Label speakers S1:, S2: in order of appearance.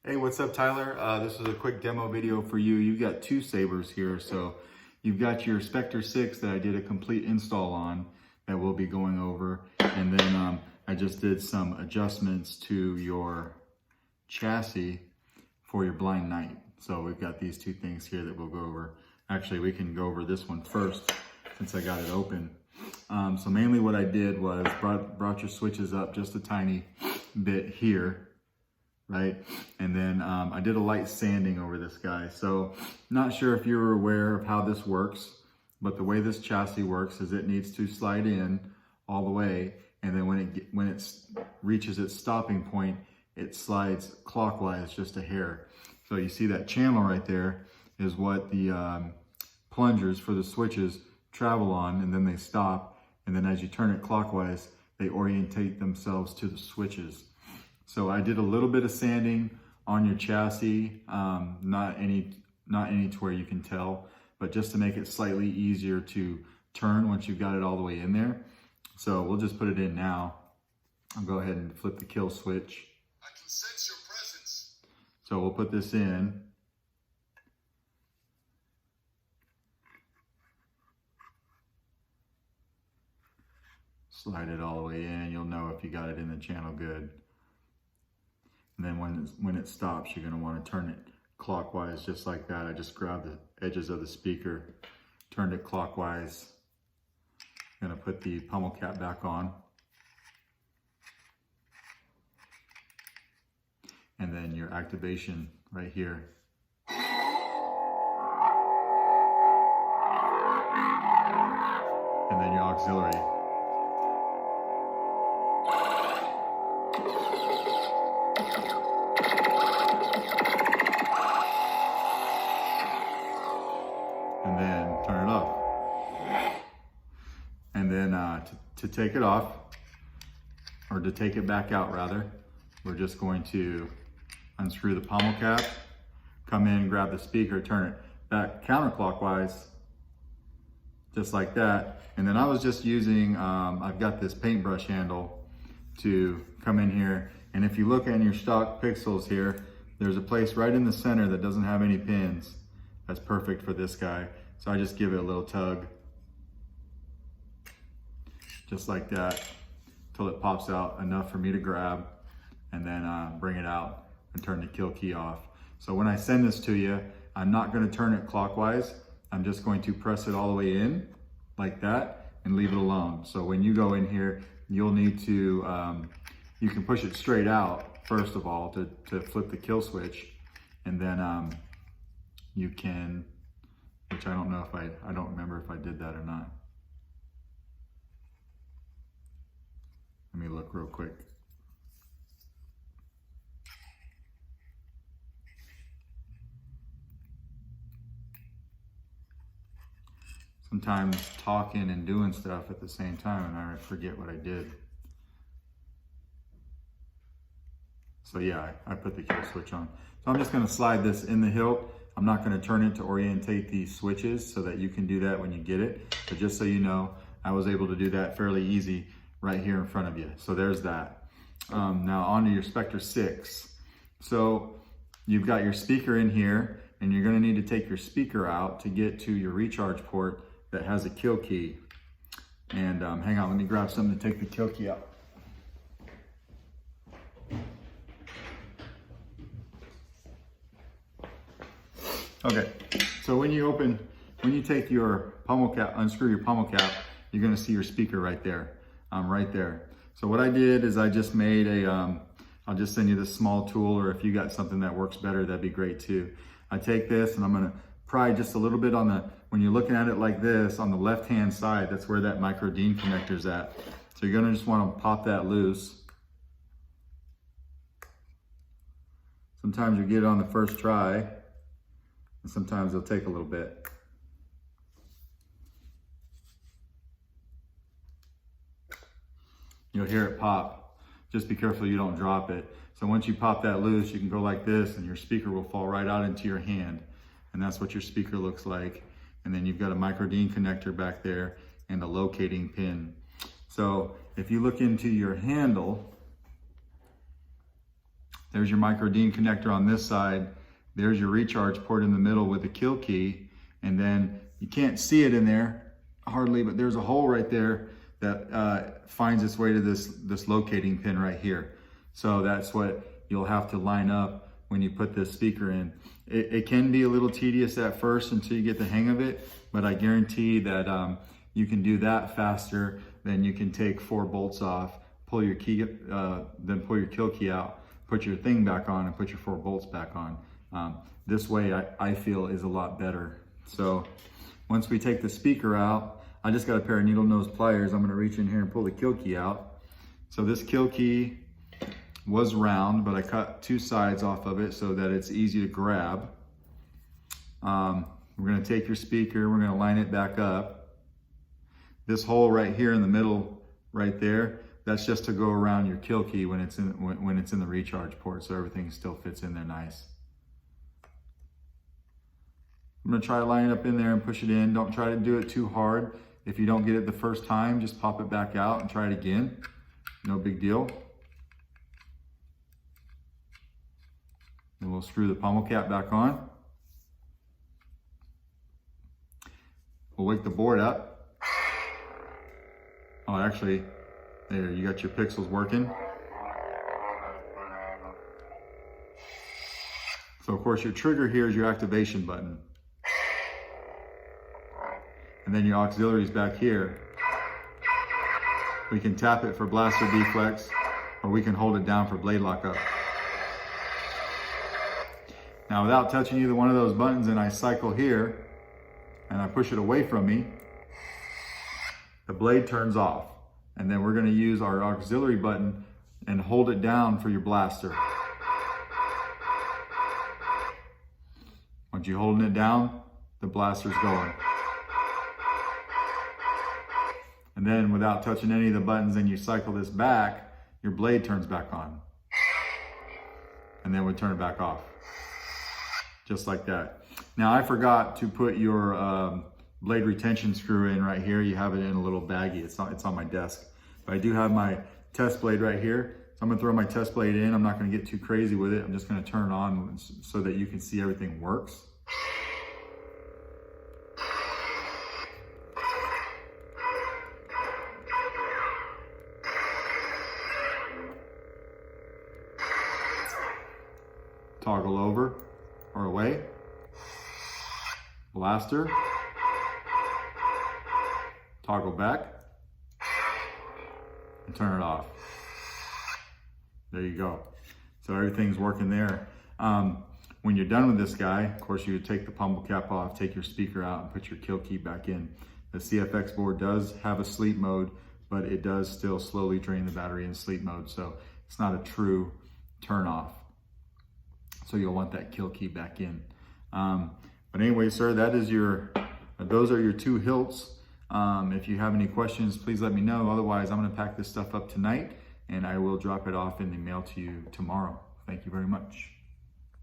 S1: Hey, what's up, Tyler? This is a quick demo video for you. You've got two sabers here. So you've got your Spectre 6 that I did a complete install on that we'll be going over. And then I just did some adjustments to your chassis for your blind night. So we've got these two things here that we'll go over. Actually, we can go over this one first since I got it open. So mainly what I did was brought your switches up just a tiny bit here. Right? And then I did a light sanding over this guy. So not sure if you're aware of how this works, but the way this chassis works is it needs to slide in all the way. And then when it reaches its stopping point, it slides clockwise just a hair. So you see that channel right there is what the plungers for the switches travel on, and then they stop. And then as you turn it clockwise, they orientate themselves to the switches. So I did a little bit of sanding on your chassis, not any to where you can tell, but just to make it slightly easier to turn once you've got it all the way in there. So we'll just put it in now. I'll go ahead and flip the kill switch.
S2: I can sense your presence.
S1: So we'll put this in. Slide it all the way in. You'll know if you got it in the channel good. And then when it stops, you're going to want to turn it clockwise just like that. I just grabbed the edges of the speaker, turned it clockwise. I'm going to put the pummel cap back on. And then your activation right here. And then your auxiliary. And then turn it off. And then to take it off, or to take it back out rather, we're just going to unscrew the pommel cap, come in, grab the speaker, turn it back counterclockwise, just like that. And then I was just using, I've got this paintbrush handle to come in here. And if you look at your stock pixels here, there's a place right in the center that doesn't have any pins. That's perfect for this guy. So I just give it a little tug, just like that, till it pops out enough for me to grab, and then bring it out and turn the kill key off. So when I send this to you, I'm not going to turn it clockwise. I'm just going to press it all the way in like that and leave it alone. So when you go in here, you'll need to, you can push it straight out first of all to flip the kill switch, and then you can, which I don't know if I don't remember if I did that or not. Let me look real quick. Sometimes talking and doing stuff at the same time and I forget what I did. So yeah, I put the kill switch on. So I'm just gonna slide this in the hilt. I'm not gonna turn it to orientate these switches so that you can do that when you get it. But just so you know, I was able to do that fairly easy right here in front of you. So there's that. Now on to your Spectre 6. So you've got your speaker in here, and you're gonna need to take your speaker out to get to your recharge port that has a kill key. And hang on, let me grab something to take the kill key out. Okay, so when you take your pommel cap, unscrew your pommel cap, you're gonna see your speaker right there, right there. So what I did is I just made I'll just send you this small tool, or if you got something that works better, that'd be great too. I take this and I'm gonna pry just a little bit on when you're looking at it like this, on the left-hand side, that's where that micro DIN connector's at. So you're gonna just wanna pop that loose. Sometimes you get it on the first try, and sometimes it'll take a little bit. You'll hear it pop. Just be careful you don't drop it. So once you pop that loose, you can go like this and your speaker will fall right out into your hand. And that's what your speaker looks like. And then you've got a micro DIN connector back there and a locating pin. So if you look into your handle, There's your micro DIN connector on this side. There's your recharge port in the middle with the kill key. And then you can't see it in there hardly, but there's a hole right there that finds its way to this locating pin right here. So that's what you'll have to line up when you put this speaker in. It can be a little tedious at first until you get the hang of it, but I guarantee that you can do that faster than you can take 4 bolts off, pull your key, then pull your kill key out, put your thing back on, and put your 4 bolts back on. This way I feel is a lot better. So once we take the speaker out, I just got a pair of needle nose pliers. I'm gonna reach in here and pull the kill key out. So this kill key was round, but I cut 2 sides off of it so that it's easy to grab. We're gonna take your speaker, we're gonna line it back up. This hole right here in the middle, right there, that's just to go around your kill key when it's in the recharge port, so everything still fits in there nice. I'm gonna try to line it up in there and push it in. Don't try to do it too hard. If you don't get it the first time, just pop it back out and try it again. No big deal. And we'll screw the pommel cap back on. We'll wake the board up. Oh, actually, there, you got your pixels working. So of course your trigger here is your activation button. And then your auxiliary is back here. We can tap it for blaster deflex, or we can hold it down for blade lockup. Now without touching either one of those buttons, and I cycle here, and I push it away from me, the blade turns off. And then we're gonna use our auxiliary button and hold it down for your blaster. Once you're holding it down, the blaster's going. And then without touching any of the buttons and you cycle this back, your blade turns back on. And then we turn it back off. Just like that. Now I forgot to put your blade retention screw in right here. You have it in a little baggie. It's on my desk. But I do have my test blade right here. So I'm gonna throw my test blade in. I'm not gonna get too crazy with it. I'm just gonna turn it on so that you can see everything works. Toggle over or away. Blaster. Toggle back. And turn it off. There you go. So everything's working there. When you're done with this guy, of course, you would take the pommel cap off, take your speaker out, and put your kill key back in. The CFX board does have a sleep mode, but it does still slowly drain the battery in sleep mode, so it's not a true turn off. So you'll want that kill key back in. But anyway, sir, those are your 2 hilts. If you have any questions, please let me know. Otherwise, I'm gonna pack this stuff up tonight and I will drop it off in the mail to you tomorrow. Thank you very much.